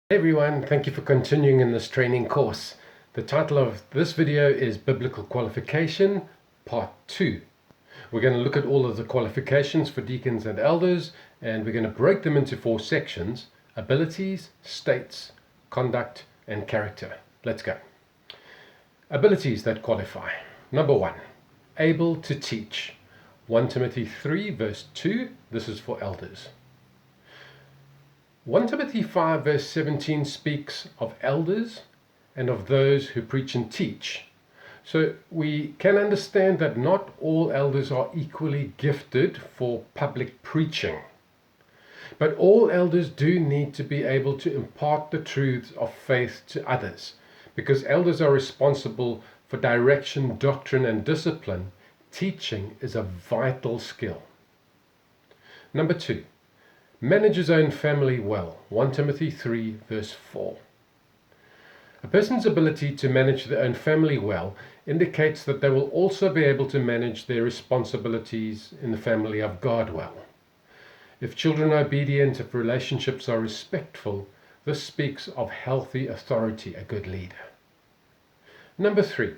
Hey everyone, thank you for continuing in this training course. The title of this video is Biblical Qualification, Part 2. We're going to look at all of the qualifications for deacons and elders, and we're going to break them into 4 sections: abilities, states, conduct, and character. Let's go. Abilities that qualify. Number 1, able to teach. 1 Timothy 3 verse 2, this is for elders. 1 Timothy 5 verse 17 speaks of elders and of those who preach and teach. So we can understand that not all elders are equally gifted for public preaching. But all elders do need to be able to impart the truths of faith to others, because elders are responsible for direction, doctrine, and discipline. Teaching is a vital skill. Number 2, manage his own family well. 1 Timothy 3 verse 4. A person's ability to manage their own family well indicates that they will also be able to manage their responsibilities in the family of God well. If children are obedient, if relationships are respectful, this speaks of healthy authority, a good leader. Number 3,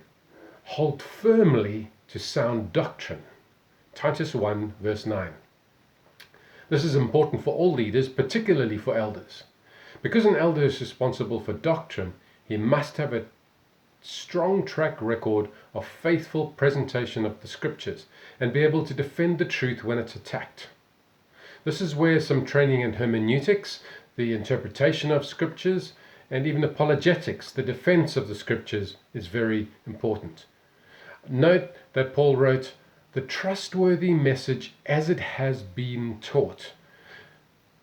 hold firmly to sound doctrine. Titus 1 verse 9. This is important for all leaders, particularly for elders. Because an elder is responsible for doctrine, he must have a strong track record of faithful presentation of the scriptures and be able to defend the truth when it's attacked. This is where some training in hermeneutics, the interpretation of scriptures, and even apologetics, the defense of the scriptures, is very important. Note that Paul wrote, "The trustworthy message as it has been taught."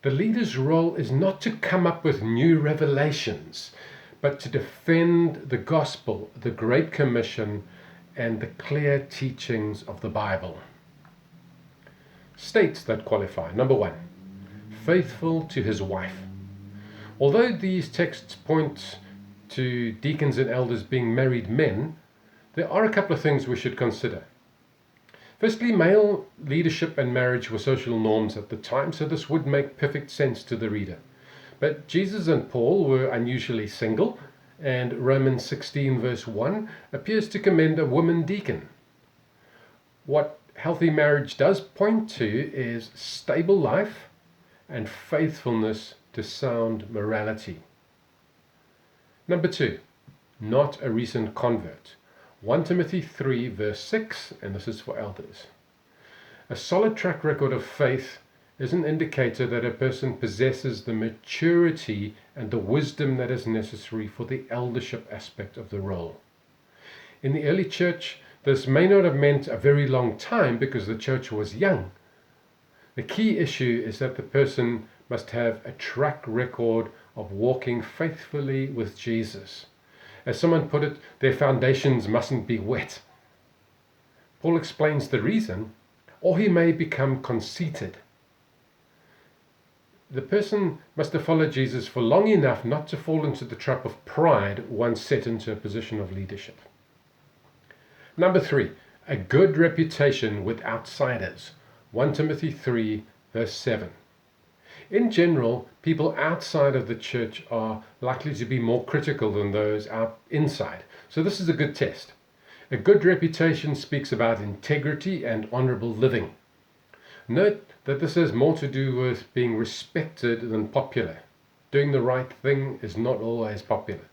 The leader's role is not to come up with new revelations, but to defend the gospel, the Great Commission, and the clear teachings of the Bible. States that qualify. Number 1, faithful to his wife. Although these texts point to deacons and elders being married men, there are a couple of things we should consider. Firstly, male leadership and marriage were social norms at the time, so this would make perfect sense to the reader. But Jesus and Paul were unusually single, and Romans 16 verse 1 appears to commend a woman deacon. What healthy marriage does point to is stable life and faithfulness to sound morality. Number 2, not a recent convert. 1 Timothy 3 verse 6, and this is for elders. A solid track record of faith is an indicator that a person possesses the maturity and the wisdom that is necessary for the eldership aspect of the role. In the early church, this may not have meant a very long time because the church was young. The key issue is that the person must have a track record of walking faithfully with Jesus. As someone put it, their foundations mustn't be wet. Paul explains the reason, or he may become conceited. The person must have followed Jesus for long enough not to fall into the trap of pride once set into a position of leadership. Number 3, a good reputation with outsiders. 1 Timothy 3 verse 7. In general, people outside of the church are likely to be more critical than those inside. So this is a good test. A good reputation speaks about integrity and honorable living. Note that this has more to do with being respected than popular. Doing the right thing is not always popular.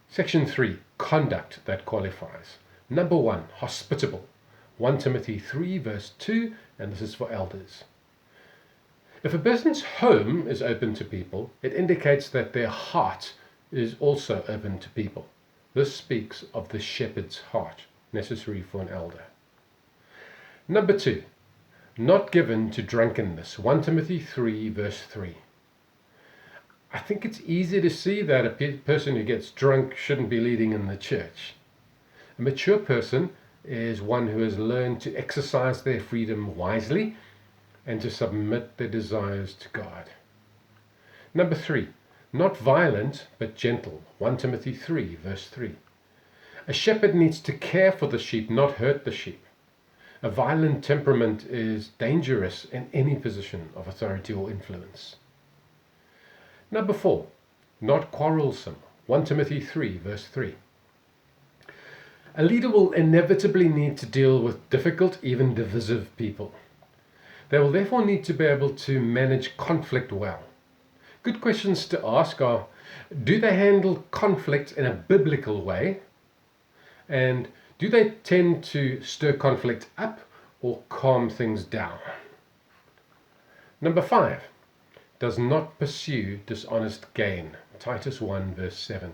Section 3, conduct that qualifies. Number 1, hospitable. 1 Timothy 3 verse 2, and this is for elders. If a person's home is open to people, it indicates that their heart is also open to people. This speaks of the shepherd's heart, necessary for an elder. Number 2, not given to drunkenness. 1 Timothy 3 verse 3. I think it's easy to see that a person who gets drunk shouldn't be leading in the church. A mature person is one who has learned to exercise their freedom wisely and to submit their desires to God. Number 3, not violent but gentle. 1 Timothy 3 verse 3. A shepherd needs to care for the sheep, not hurt the sheep. A violent temperament is dangerous in any position of authority or influence. Number 4, not quarrelsome. 1 Timothy 3, verse 3. A leader will inevitably need to deal with difficult, even divisive people. They will therefore need to be able to manage conflict well. Good questions to ask are, do they handle conflict in a biblical way? And do they tend to stir conflict up or calm things down? Number 5, does not pursue dishonest gain. Titus 1, verse 7.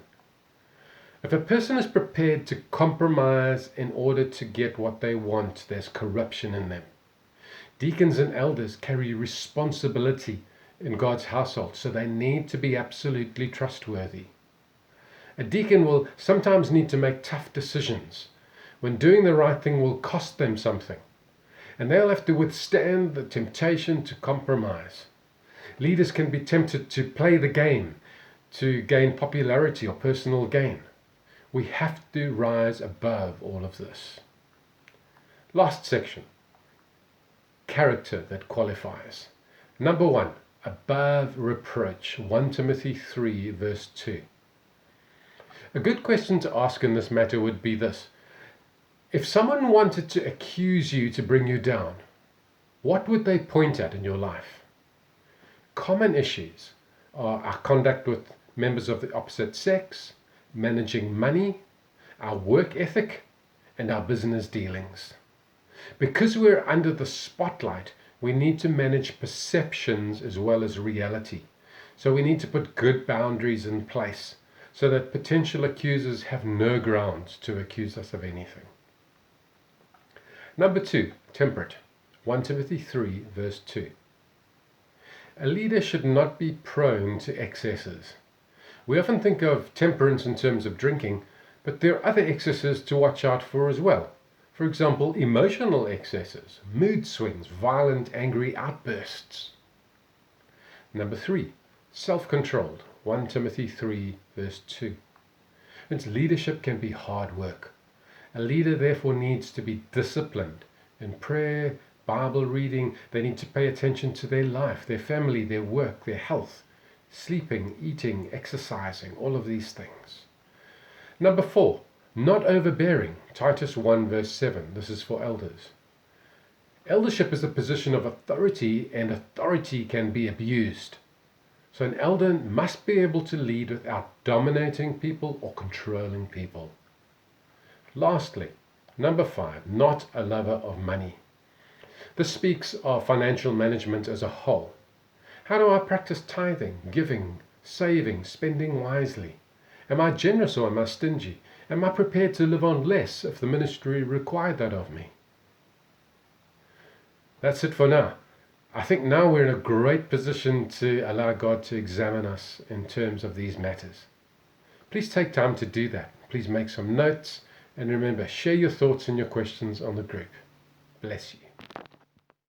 If a person is prepared to compromise in order to get what they want, there's corruption in them. Deacons and elders carry responsibility in God's household, so they need to be absolutely trustworthy. A deacon will sometimes need to make tough decisions when doing the right thing will cost them something, and they'll have to withstand the temptation to compromise. Leaders can be tempted to play the game to gain popularity or personal gain. We have to rise above all of this. Last section, character that qualifies. Number 1, above reproach. 1 Timothy 3, verse 2. A good question to ask in this matter would be this: if someone wanted to accuse you to bring you down, what would they point at in your life? Common issues are our conduct with members of the opposite sex, managing money, our work ethic, and our business dealings. Because we're under the spotlight, we need to manage perceptions as well as reality. So we need to put good boundaries in place so that potential accusers have no grounds to accuse us of anything. Number 2, temperate. 1 Timothy 3, verse 2. A leader should not be prone to excesses. We often think of temperance in terms of drinking, but there are other excesses to watch out for as well. For example, emotional excesses, mood swings, violent, angry outbursts. Number 3, self-controlled. 1 Timothy 3, verse 2. Its leadership can be hard work. A leader therefore needs to be disciplined in prayer, Bible reading. They need to pay attention to their life, their family, their work, their health, sleeping, eating, exercising, all of these things. Number 4, not overbearing. Titus 1, verse 7. This is for elders. Eldership is a position of authority, and authority can be abused. So an elder must be able to lead without dominating people or controlling people. Lastly, number 5, not a lover of money. This speaks of financial management as a whole. How do I practice tithing, giving, saving, spending wisely? Am I generous or am I stingy? Am I prepared to live on less if the ministry required that of me? That's it for now. I think now we're in a great position to allow God to examine us in terms of these matters. Please take time to do that. Please make some notes, and remember, share your thoughts and your questions on the group. Bless you.